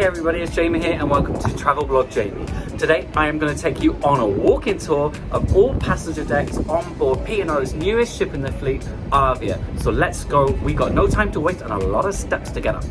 everybody, it's Jamie here and welcome to Travel Blog Jamie. Today I am going to take you on a walking tour of all passenger decks on board P&O's newest ship in the fleet, Arvia. So let's go, we got no time to waste and a lot of steps to get up.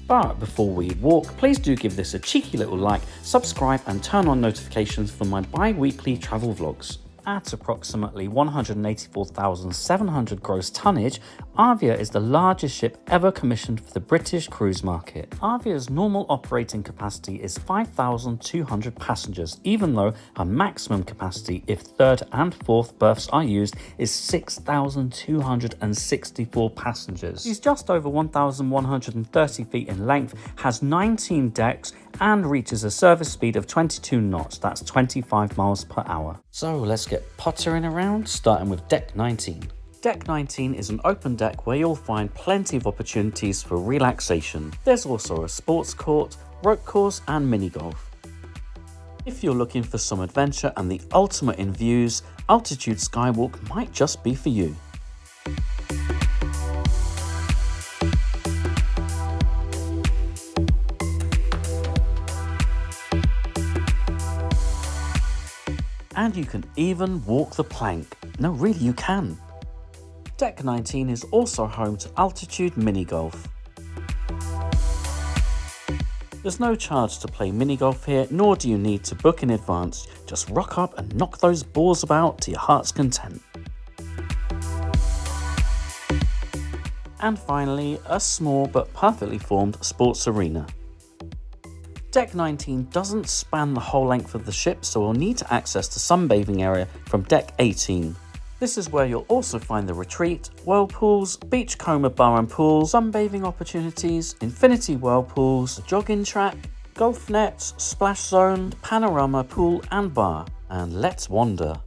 But before we walk, please do give this a cheeky little like, subscribe and turn on notifications for my bi-weekly travel vlogs. At approximately 184,700 gross tonnage, Arvia is the largest ship ever commissioned for the British cruise market. Arvia's normal operating capacity is 5,200 passengers, even though her maximum capacity, if third and fourth berths are used, is 6,264 passengers. She's just over 1,130 feet in length, has 19 decks, and reaches a service speed of 22 knots, that's 25 miles per hour. So let's get pottering around, starting with Deck 19. Deck 19 is an open deck where you'll find plenty of opportunities for relaxation. There's also a sports court, rope course and mini golf. If you're looking for some adventure and the ultimate in views, Altitude Skywalk might just be for you. And you can even walk the plank. No, really, you can. Deck 19 is also home to Altitude Mini Golf. There's no charge to play mini golf here, nor do you need to book in advance. Just rock up and knock those balls about to your heart's content. And finally, a small but perfectly formed sports arena. Deck 19 doesn't span the whole length of the ship, so we'll need to access the sunbathing area from Deck 18. This is where you'll also find the retreat, whirlpools, beachcomber bar and pool, sunbathing opportunities, infinity whirlpools, a jogging track, golf nets, splash zone, panorama pool and bar. And let's wander.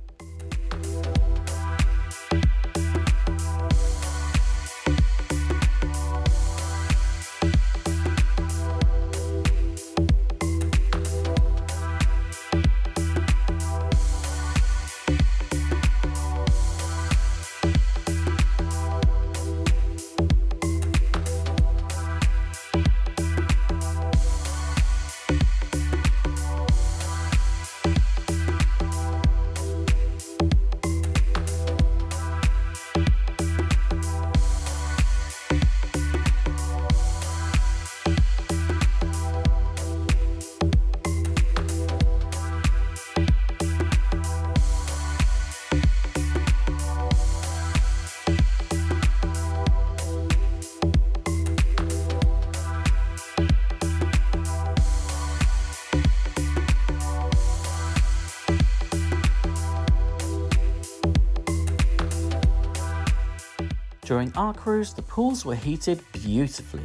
During our cruise, the pools were heated beautifully.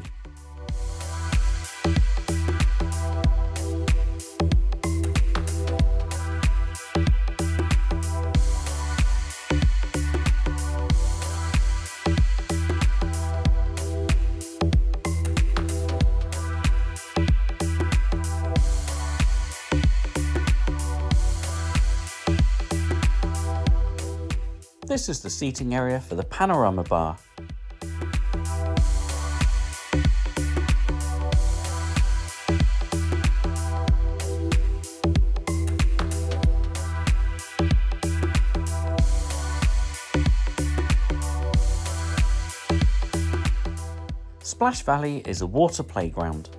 This is the seating area for the panorama bar. Splash Valley is a water playground.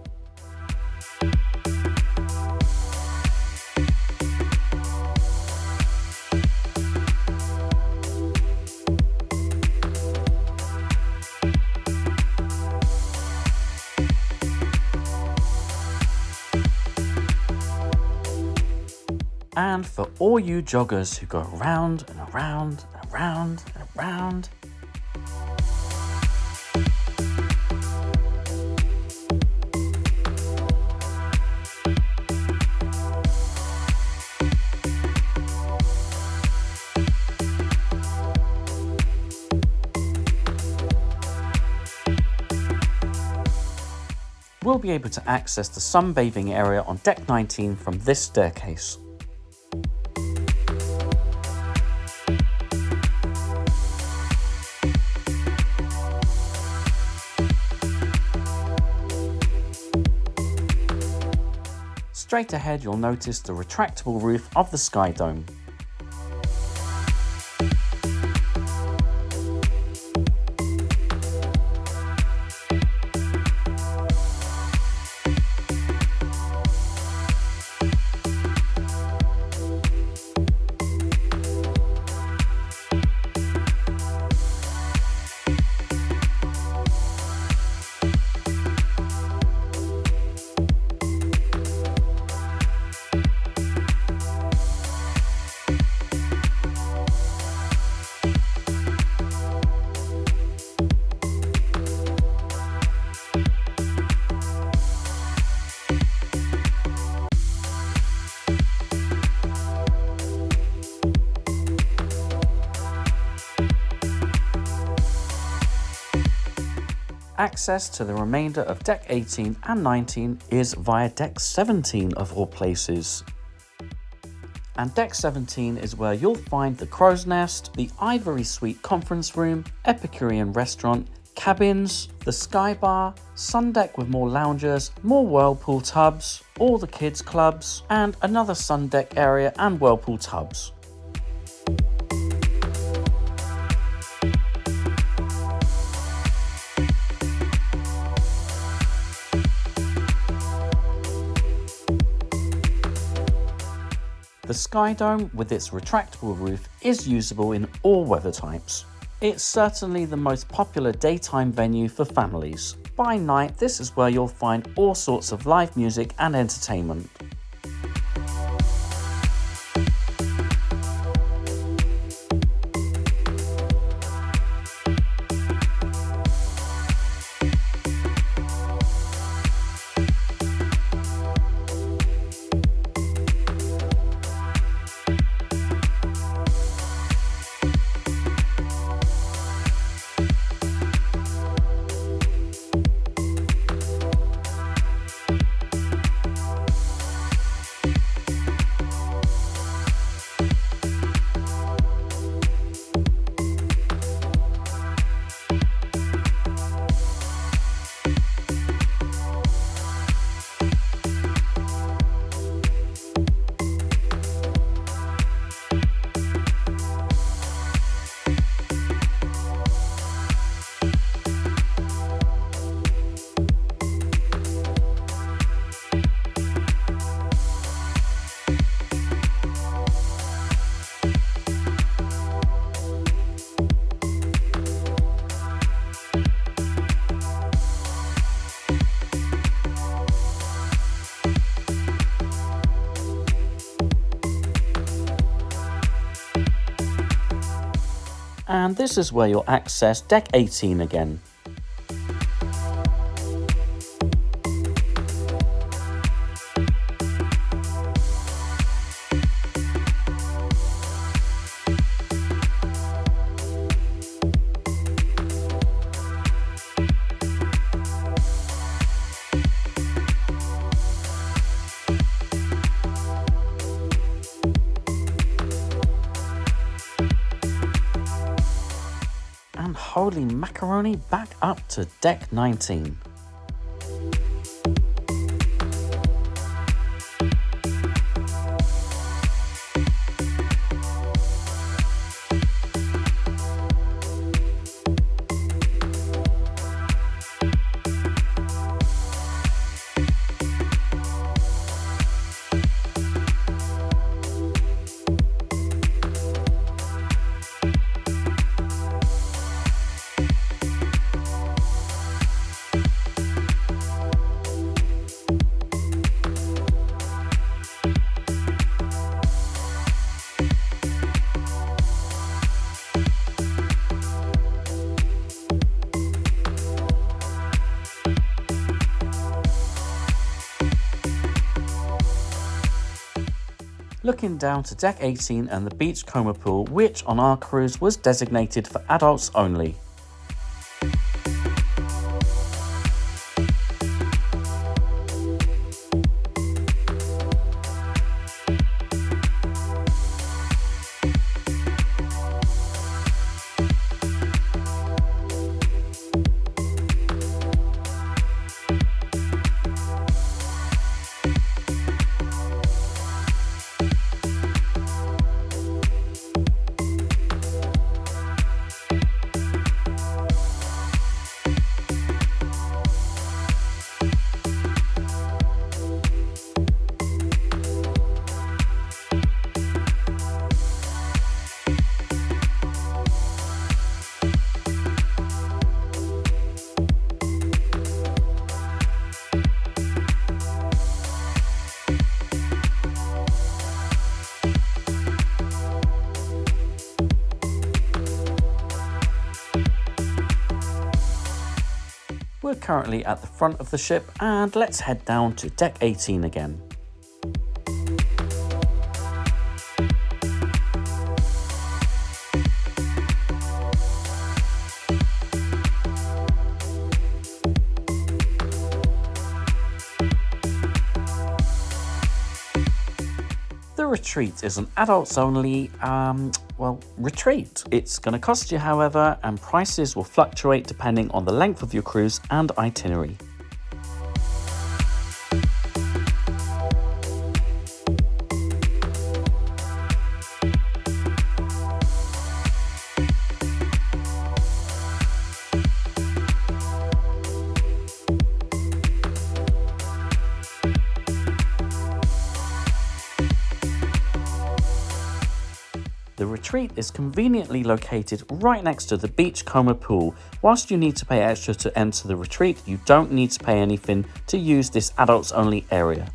And for all you joggers who go around and around and around and around. We'll be able to access the sunbathing area on Deck 19 from this staircase. Straight ahead, you'll notice the retractable roof of the Sky Dome. Access to the remainder of Deck 18 and 19 is via Deck 17 of all places. And Deck 17 is where you'll find the Crow's Nest, the Ivory Suite Conference Room, Epicurean Restaurant, cabins, the Sky Bar, Sun Deck with more loungers, more whirlpool tubs, all the kids clubs, and another Sun Deck area and whirlpool tubs. The Sky Dome, with its retractable roof, is usable in all weather types. It's certainly the most popular daytime venue for families. By night, this is where you'll find all sorts of live music and entertainment. And this is where you'll access Deck 18 again. Holy macaroni, back up to Deck 19. Looking down to Deck 18 and the beach coma pool, which on our cruise was designated for adults only. We're currently at the front of the ship, and let's head down to deck 18 again. The retreat is an adults only, retreat. It's going to cost you, however, and prices will fluctuate depending on the length of your cruise and itinerary. The retreat is conveniently located right next to the Beachcomber pool. Whilst you need to pay extra to enter the retreat, you don't need to pay anything to use this adults only area.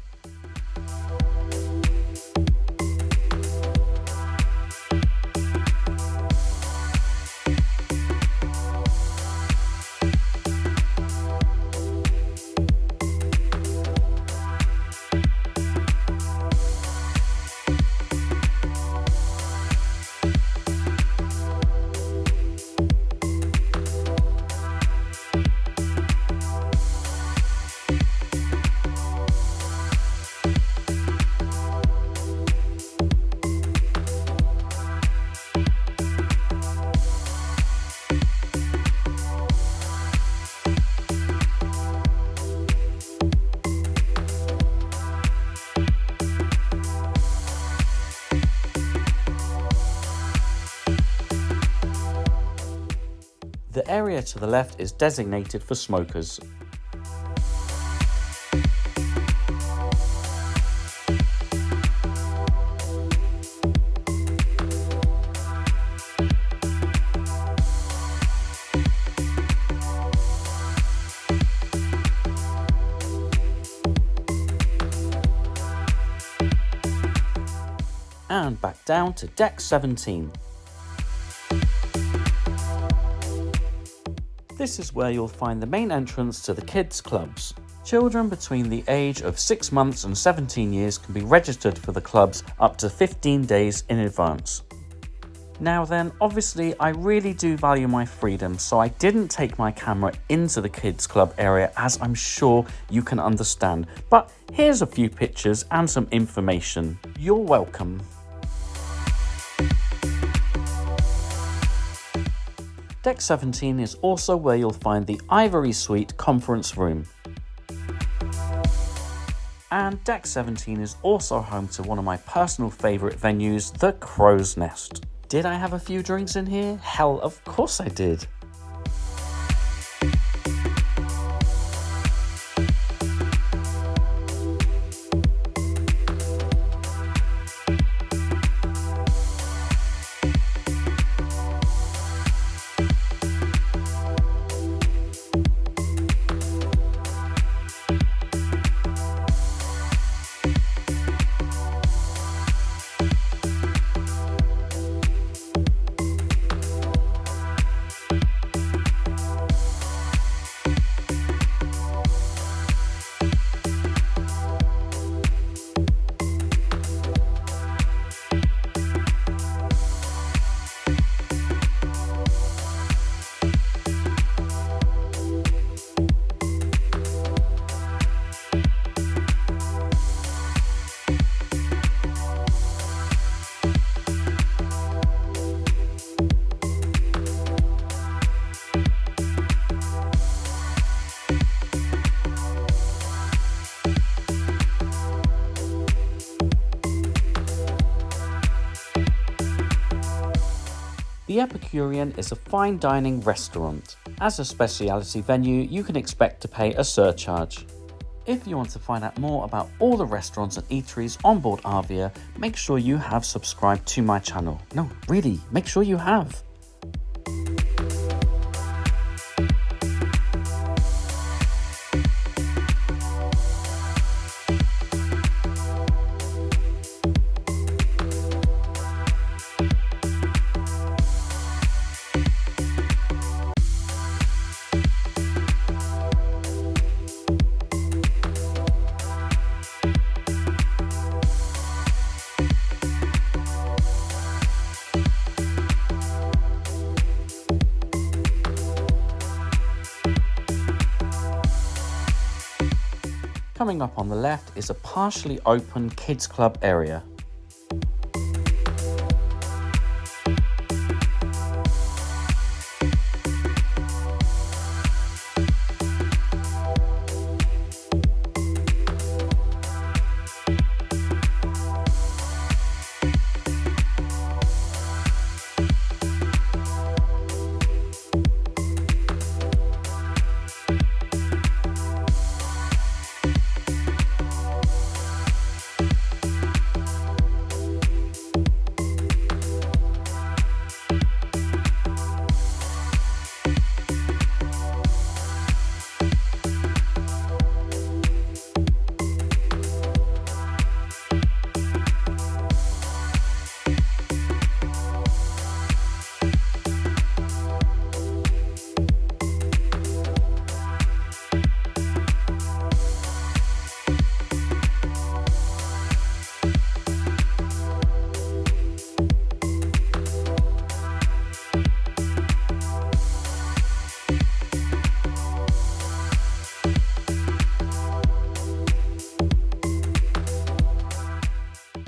The area to the left is designated for smokers. And back down to deck 17. This is where you'll find the main entrance to the kids' clubs. Children between the age of 6 months and 17 years can be registered for the clubs up to 15 days in advance. Now then, obviously I really do value my freedom, so I didn't take my camera into the kids' club area, as I'm sure you can understand. But here's a few pictures and some information. You're welcome. Deck 17 is also where you'll find the Ivory Suite conference room. And Deck 17 is also home to one of my personal favourite venues, the Crow's Nest. Did I have a few drinks in here? Hell, of course I did. The Epicurean is a fine dining restaurant. As a specialty venue, you can expect to pay a surcharge. If you want to find out more about all the restaurants and eateries on board Arvia, make sure you have subscribed to my channel. No, really, make sure you have. Coming up on the left is a partially open kids club area.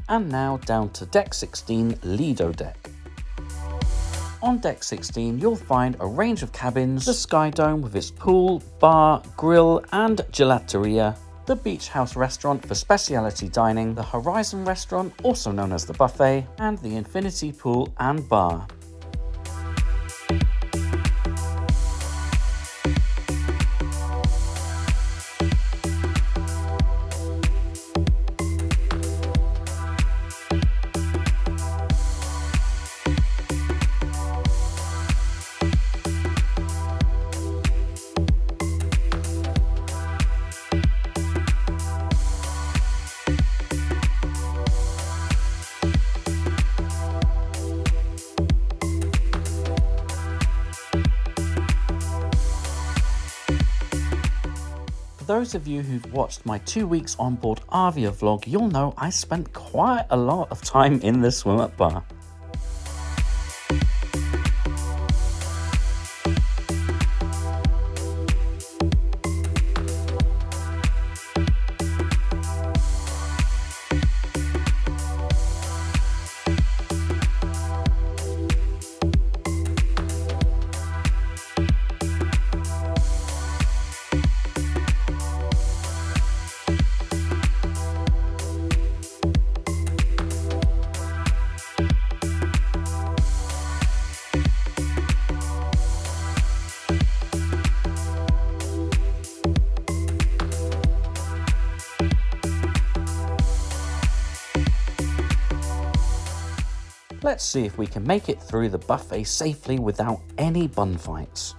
And now down to deck 16, Lido deck. On deck 16, you'll find a range of cabins, the Sky Dome with its pool, bar, grill and gelateria, the Beach House restaurant for specialty dining, the Horizon restaurant, also known as the buffet, and the Infinity pool and bar. For those of you who've watched my 2 weeks on board Arvia vlog, you'll know I spent quite a lot of time in the swim-up bar. Let's see if we can make it through the buffet safely without any bun fights.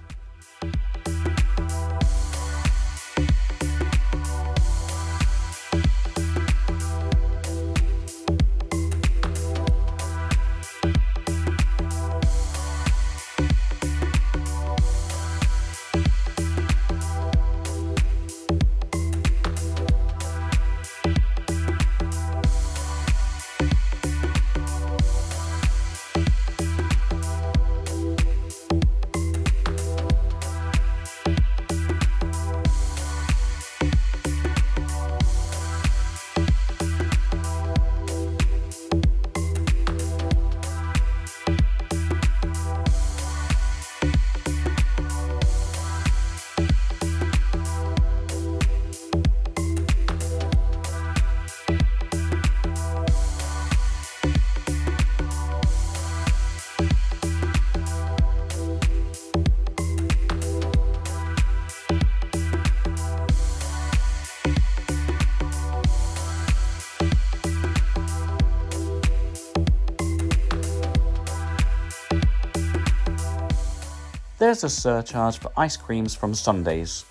There's a surcharge for ice creams from Sundays.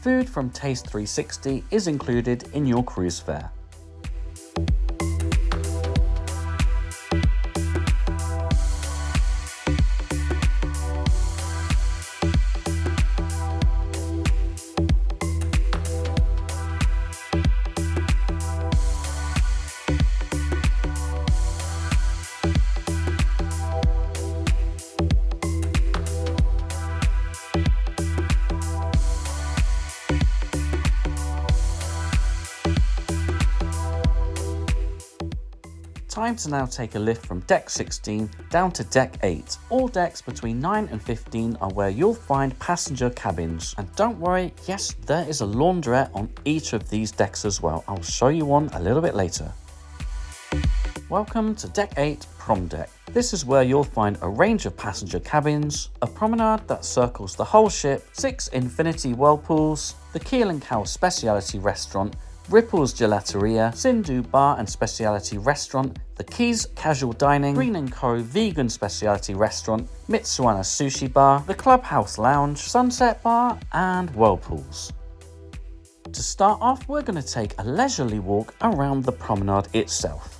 Food from Taste 360 is included in your cruise fare. Time to now take a lift from deck 16 down to deck 8. All decks between 9 and 15 are where you'll find passenger cabins. And don't worry, yes, there is a launderette on each of these decks as well. I'll show you one a little bit later. Welcome to deck 8, prom deck. This is where you'll find a range of passenger cabins, a promenade that circles the whole ship, 6 infinity whirlpools, the Keel & Cow Speciality Restaurant, Ripple's Gelateria, Sindhu Bar and Speciality Restaurant, the Keys Casual Dining, Green & Co Vegan Speciality Restaurant, Mitsuana Sushi Bar, the Clubhouse Lounge, Sunset Bar and whirlpools. To start off, we're going to take a leisurely walk around the promenade itself.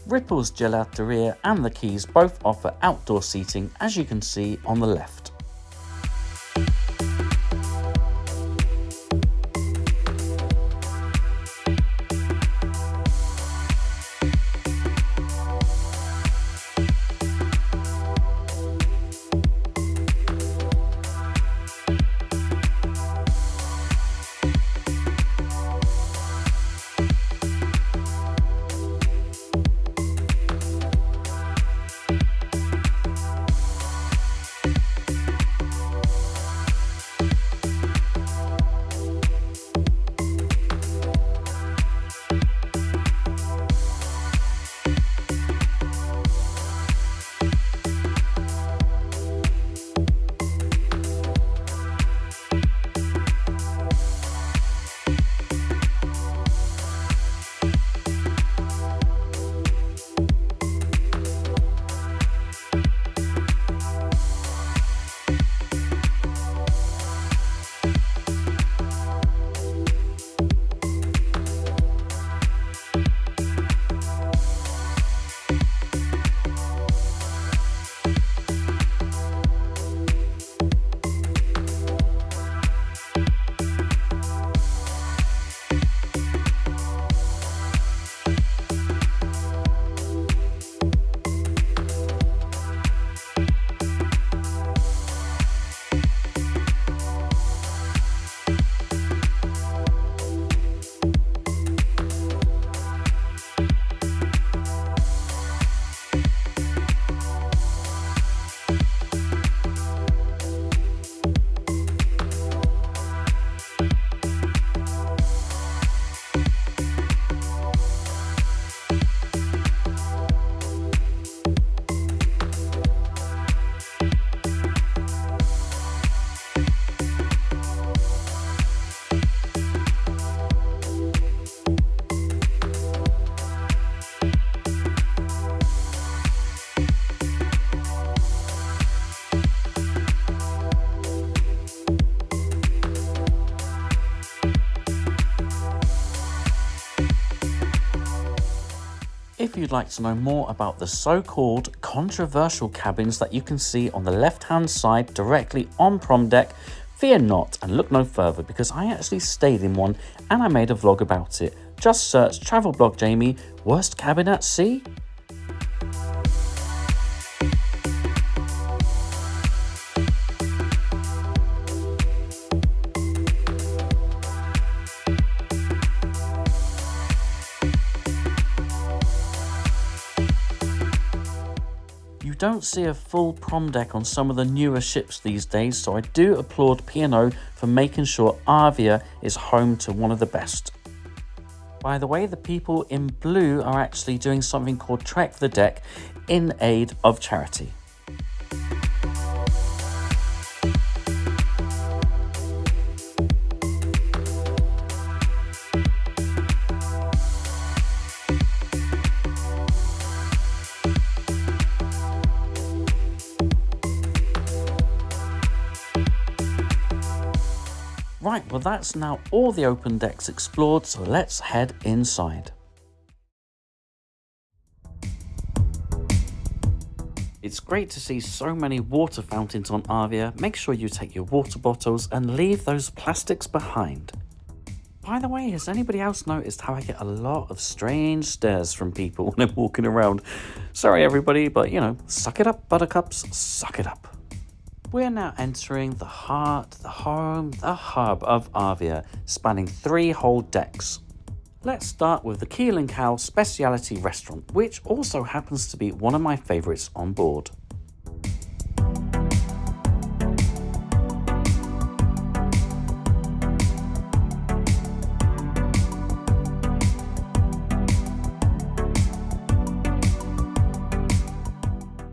Ripple's Gelateria and the Keys both offer outdoor seating, as you can see on the left. If you'd like to know more about the so-called controversial cabins that you can see on the left-hand side directly on prom deck, fear not and look no further, because I actually stayed in one and I made a vlog about it. Just search Travel Blog Jamie, worst cabin at sea. You don't see a full prom deck on some of the newer ships these days, so I do applaud P&O for making sure Arvia is home to one of the best. By the way, the people in blue are actually doing something called Trek the Deck in aid of charity. Right, well that's now all the open decks explored, so let's head inside. It's great to see so many water fountains on Arvia. Make sure you take your water bottles and leave those plastics behind. By the way, has anybody else noticed how I get a lot of strange stares from people when I'm walking around? Sorry everybody, but suck it up, buttercups, suck it up. We're now entering the heart, the home, the hub of Arvia, spanning 3 whole decks. Let's start with the Keel & Cow Specialty Restaurant, which also happens to be one of my favourites on board.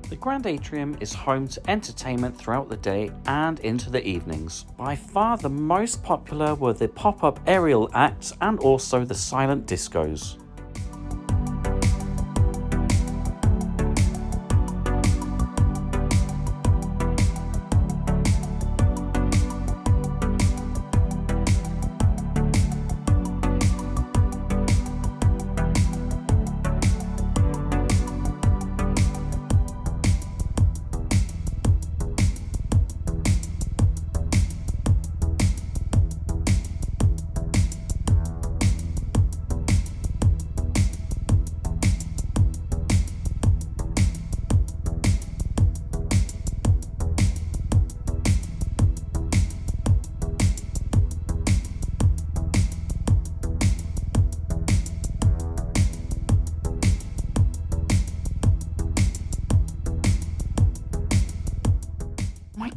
The Grand Atrium is home to entertainment throughout the day and into the evenings. By far the most popular were the pop-up aerial acts and also the silent discos.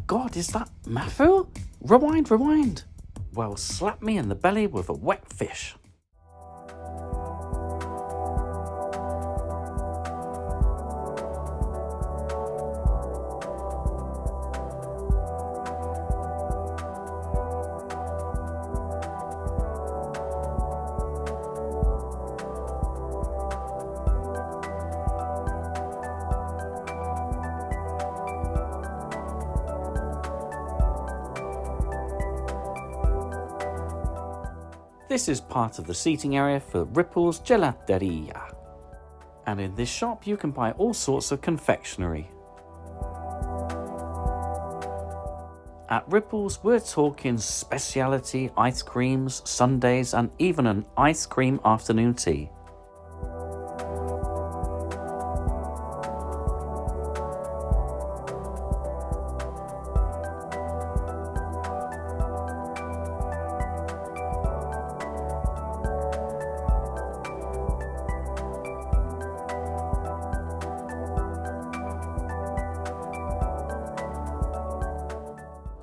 God, is that Mafu? Rewind. Well, slap me in the belly with a wet fish. This is part of the seating area for Ripple's Gelateria. And in this shop you can buy all sorts of confectionery. At Ripple's we're talking specialty ice creams, sundaes and even an ice cream afternoon tea.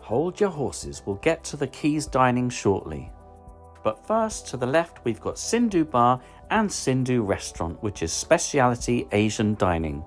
Hold your horses, we'll get to the Keys dining shortly. But first, to the left we've got Sindhu Bar and Sindhu Restaurant, which is specialty Asian dining.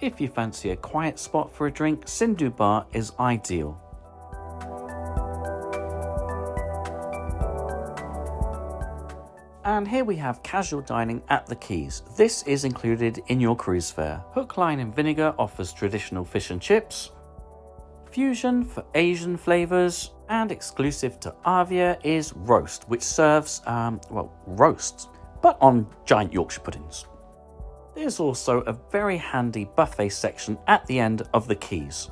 If you fancy a quiet spot for a drink, Sindhu Bar is ideal. And here we have casual dining at the Keys. This is included in your cruise fare. Hook, Line and Vinegar offers traditional fish and chips. Fusion for Asian flavours. And exclusive to Arvia is Roast, which serves, roasts, but on giant Yorkshire puddings. There's also a very handy buffet section at the end of the Keys.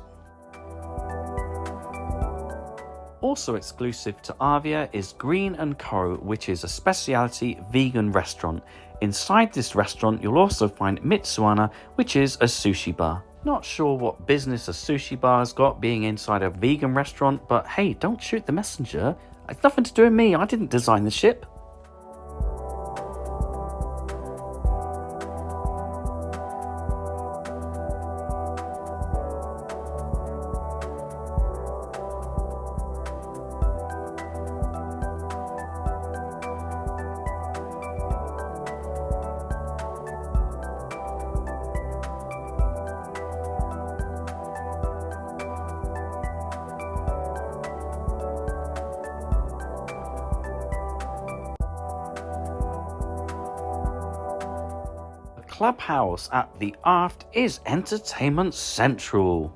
Also exclusive to Arvia is Green & Co, which is a specialty vegan restaurant. Inside this restaurant you'll also find Mitsuana, which is a sushi bar. Not sure what business a sushi bar's got being inside a vegan restaurant, but hey, don't shoot the messenger. It's nothing to do with me, I didn't design the ship. clubhouse at the aft is entertainment central.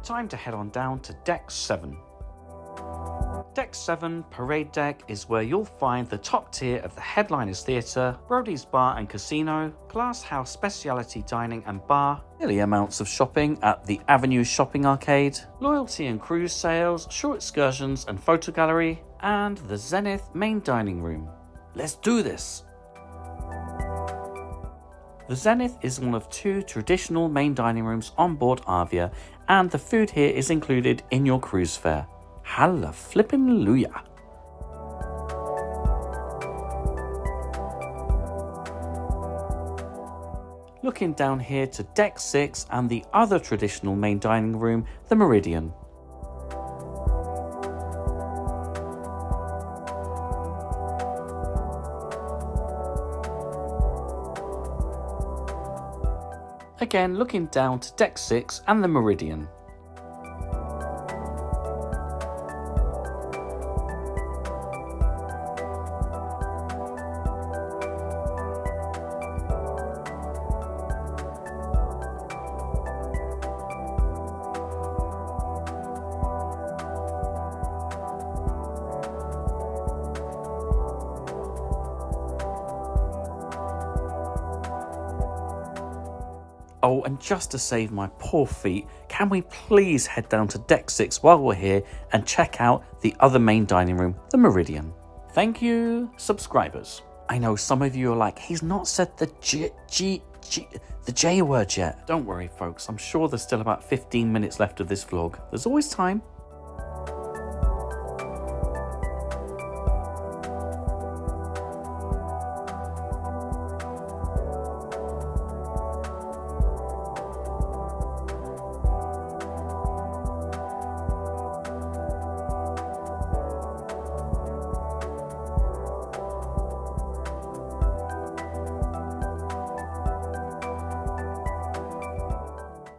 Time to head on down to Deck 7. Deck 7, Parade Deck, is where you'll find the top tier of the Headliners Theatre, Brody's Bar and Casino, Glass House Speciality Dining and Bar, silly amounts of shopping at the Avenue Shopping Arcade, loyalty and cruise sales, short excursions and photo gallery, and the Zenith Main Dining Room. Let's do this! The Zenith is one of 2 traditional main dining rooms on board Arvia, and the food here is included in your cruise fare. Halla flippin' Luya! Looking down here to Deck 6 and the other traditional main dining room, the Meridian. Again, looking down to Deck 6 and the Meridian. Oh, and just to save my poor feet, can we please head down to Deck 6 while we're here and check out the other main dining room, the Meridian. Thank you, subscribers. I know some of you are like, he's not said the J word yet. Don't worry, folks. I'm sure there's still about 15 minutes left of this vlog. There's always time.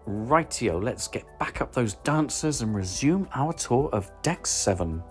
Rightio, let's get back up those dancers and resume our tour of Deck 7.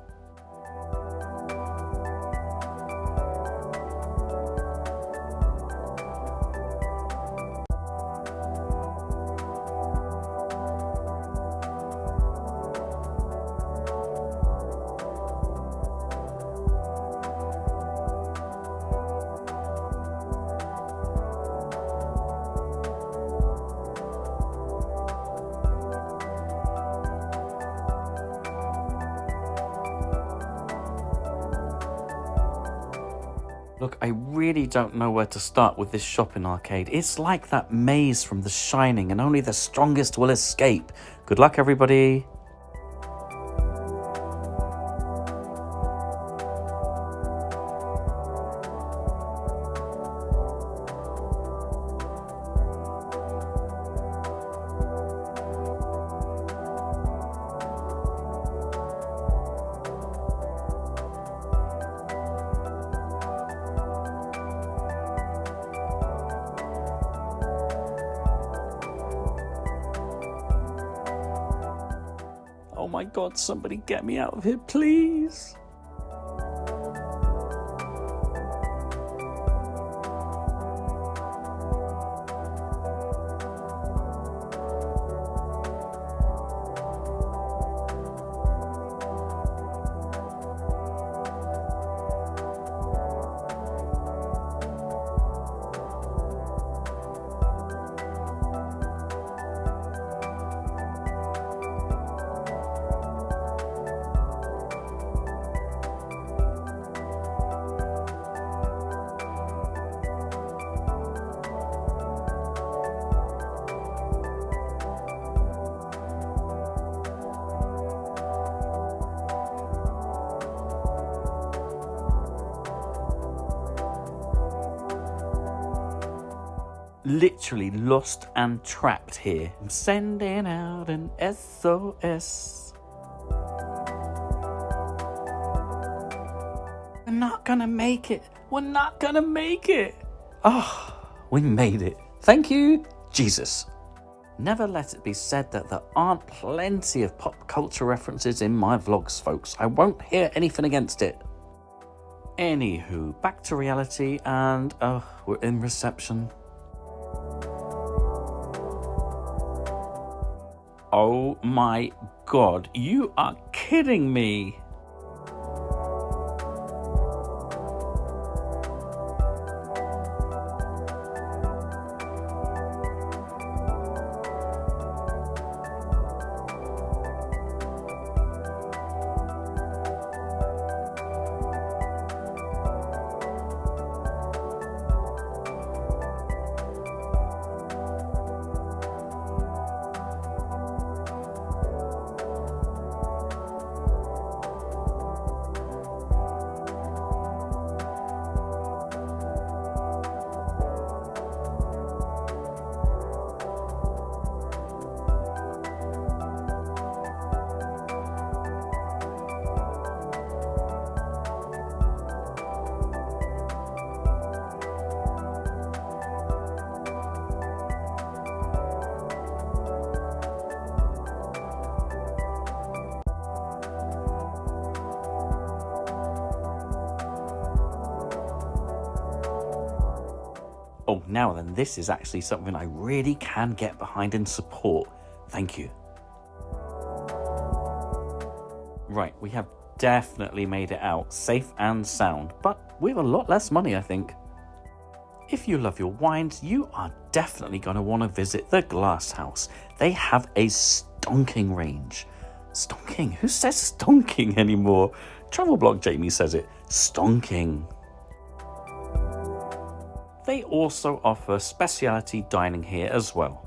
Look, I really don't know where to start with this shopping arcade. It's like that maze from The Shining, and only the strongest will escape. Good luck, everybody. Oh my God, somebody get me out of here, please. literally lost and trapped here. I'm sending out an SOS. We're not gonna make it. We're not gonna make it. Oh, we made it. Thank you, Jesus. Never let it be said that there aren't plenty of pop culture references in my vlogs, folks. I won't hear anything against it. Anywho, back to reality, and we're in reception. Oh my God, you are kidding me. Oh, now then, this is actually something I really can get behind and support. Thank you. Right, we have definitely made it out, safe and sound, but with a lot less money, I think. If you love your wines, you are definitely going to want to visit the Glass House. They have a stonking range. Stonking? Who says stonking anymore? Travel blog Jamie says it. Stonking. They also offer specialty dining here as well.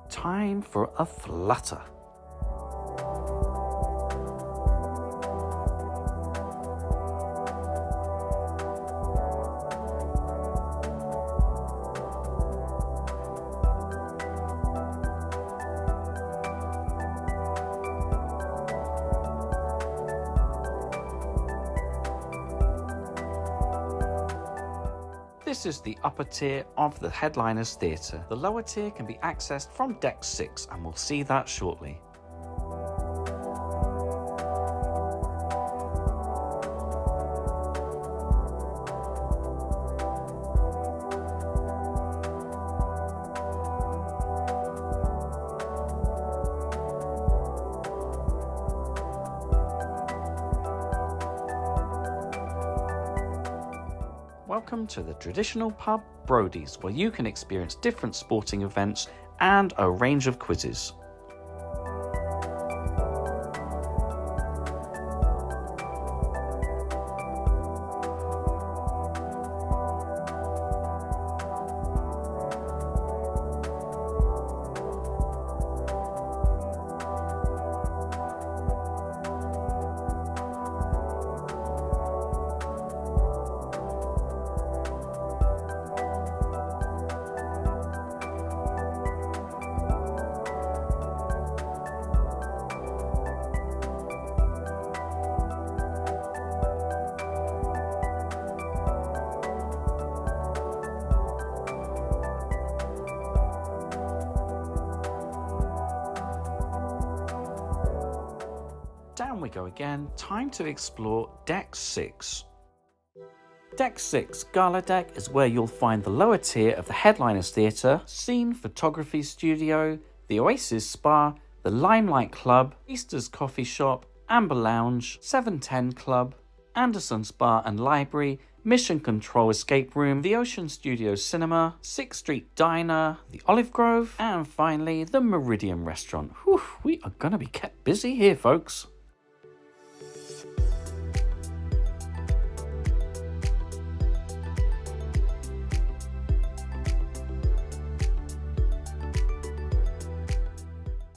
Time for a flutter. This is the upper tier of the Headliners Theatre. The lower tier can be accessed from Deck 6, and we'll see that shortly. Welcome to the traditional pub Brody's, where you can experience different sporting events and a range of quizzes. Down we go again, time to explore Deck 6. Deck 6 Gala Deck is where you'll find the lower tier of the Headliners Theatre, Scene Photography Studio, the Oasis Spa, the Limelight Club, Easter's Coffee Shop, Amber Lounge, 710 Club, Anderson's Bar and Library, Mission Control Escape Room, the Ocean Studios Cinema, 6th Street Diner, the Olive Grove, and finally the Meridian Restaurant. Whew, we are going to be kept busy here, folks.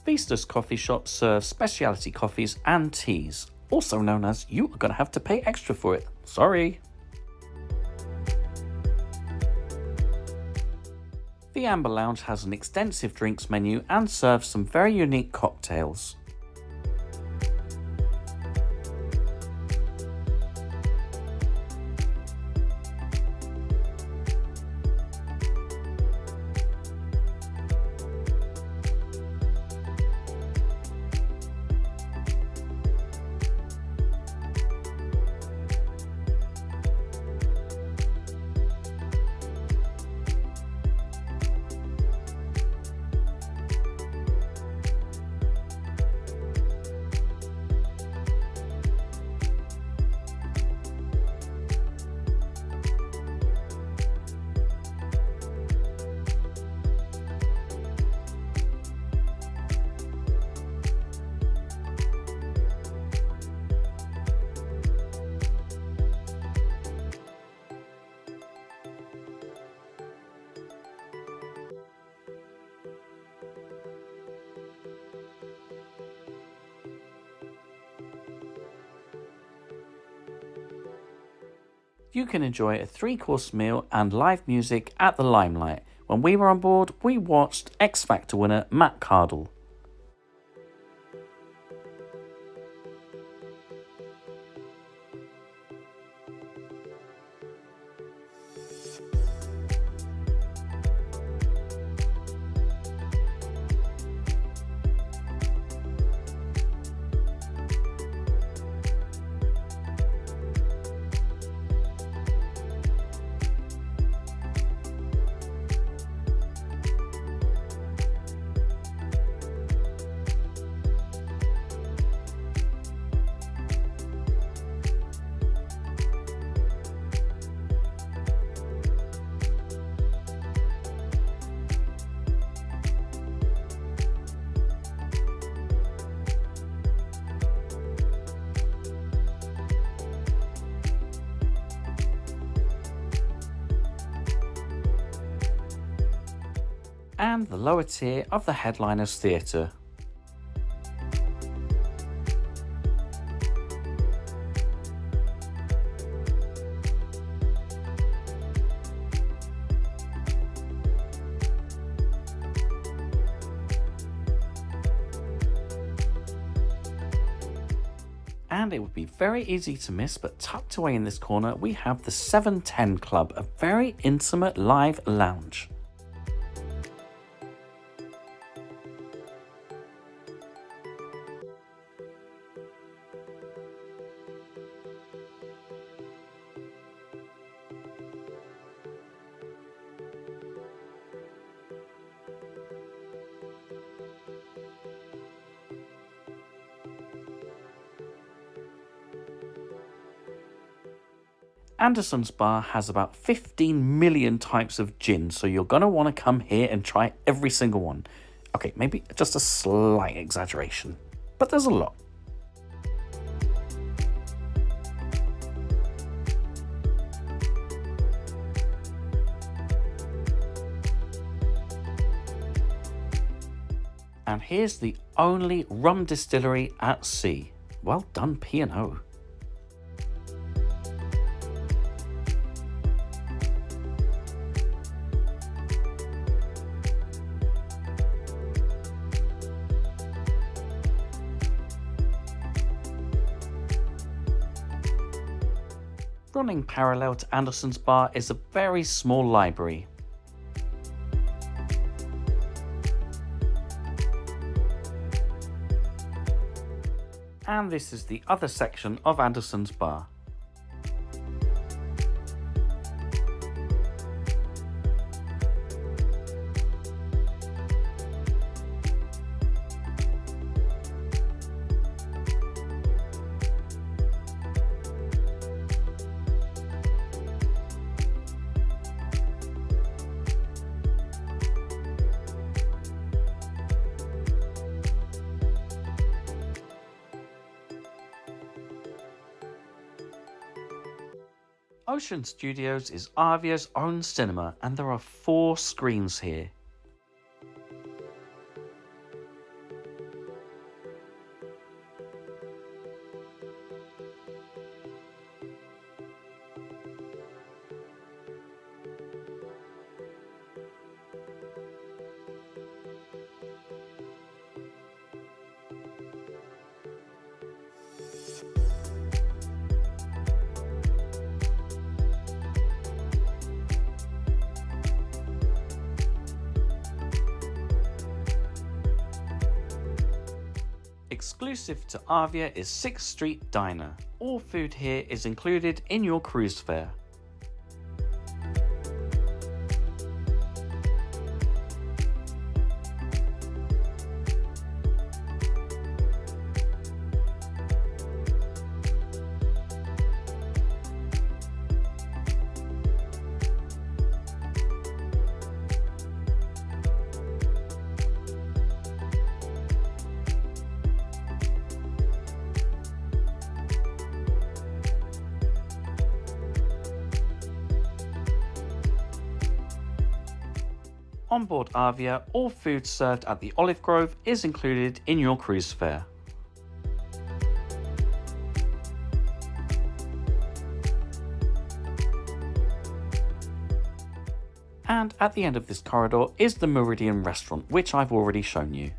Vista's coffee shop serves specialty coffees and teas, also known as you are going to have to pay extra for it. Sorry. The Amber Lounge has an extensive drinks menu and serves some very unique cocktails. You can enjoy a 3-course meal and live music at the Limelight. When we were on board, we watched X Factor winner Matt Cardle. And the lower tier of the Headliners Theatre. And it would be very easy to miss, but tucked away in this corner we have the 710 Club, a very intimate live lounge. Anderson's Bar has about 15 million types of gin, so you're going to want to come here and try every single one. Okay, maybe just a slight exaggeration, but there's a lot. And here's the only rum distillery at sea. Well done, P&O. Running parallel to Anderson's Bar is a very small library. And this is the other section of Anderson's Bar. Ocean Studios is Arvia's own cinema, and there are 4 screens here. Exclusive to Arvia is 6th Street Diner. All food here is included in your cruise fare. Onboard Arvia, all food served at the Olive Grove is included in your cruise fare. And at the end of this corridor is the Meridian restaurant, which I've already shown you.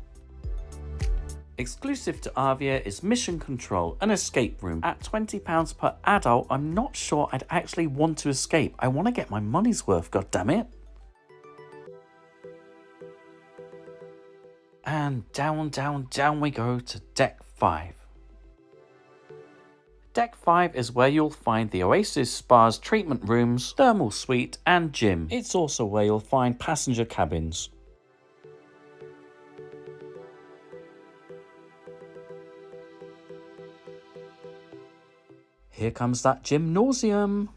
Exclusive to Arvia is Mission Control, an escape room. At £20 per adult, I'm not sure I'd actually want to escape. I want to get my money's worth, god damn it. And down, down, down we go to Deck 5. Deck 5 is where you'll find the Oasis Spa's treatment rooms, thermal suite and gym. It's also where you'll find passenger cabins. Here comes that gymnasium.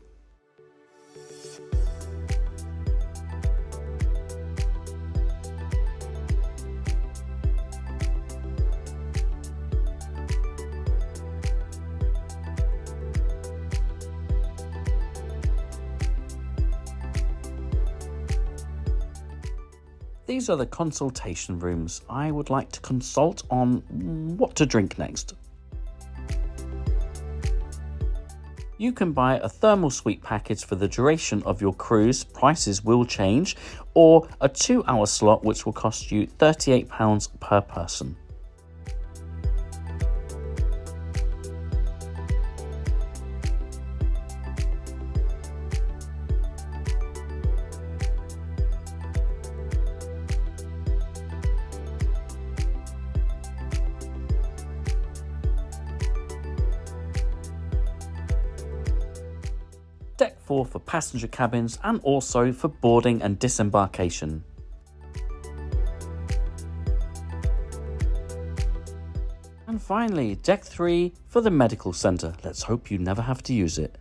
These are the consultation rooms. I would like to consult on what to drink next. You can buy a thermal suite package for the duration of your cruise, prices will change, or a 2-hour slot which will cost you £38 per person. Deck 4 for passenger cabins and also for boarding and disembarkation. And finally, Deck 3 for the medical centre. Let's hope you never have to use it.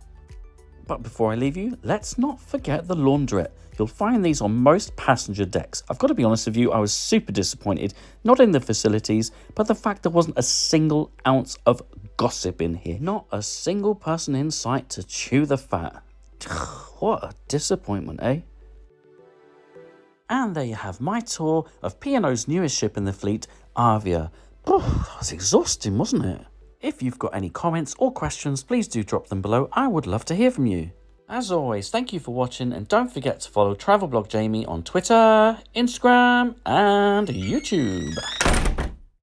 But before I leave you, let's not forget the launderette. You'll find these on most passenger decks. I've got to be honest with you, I was super disappointed, not in the facilities, but the fact there wasn't a single ounce of gossip in here. Not a single person in sight to chew the fat. What a disappointment, eh? And there you have my tour of P&O's newest ship in the fleet, Arvia. That was exhausting, wasn't it? If you've got any comments or questions, please do drop them below. I would love to hear from you. As always, thank you for watching, and don't forget to follow Travel Blog Jamie on Twitter, Instagram and YouTube.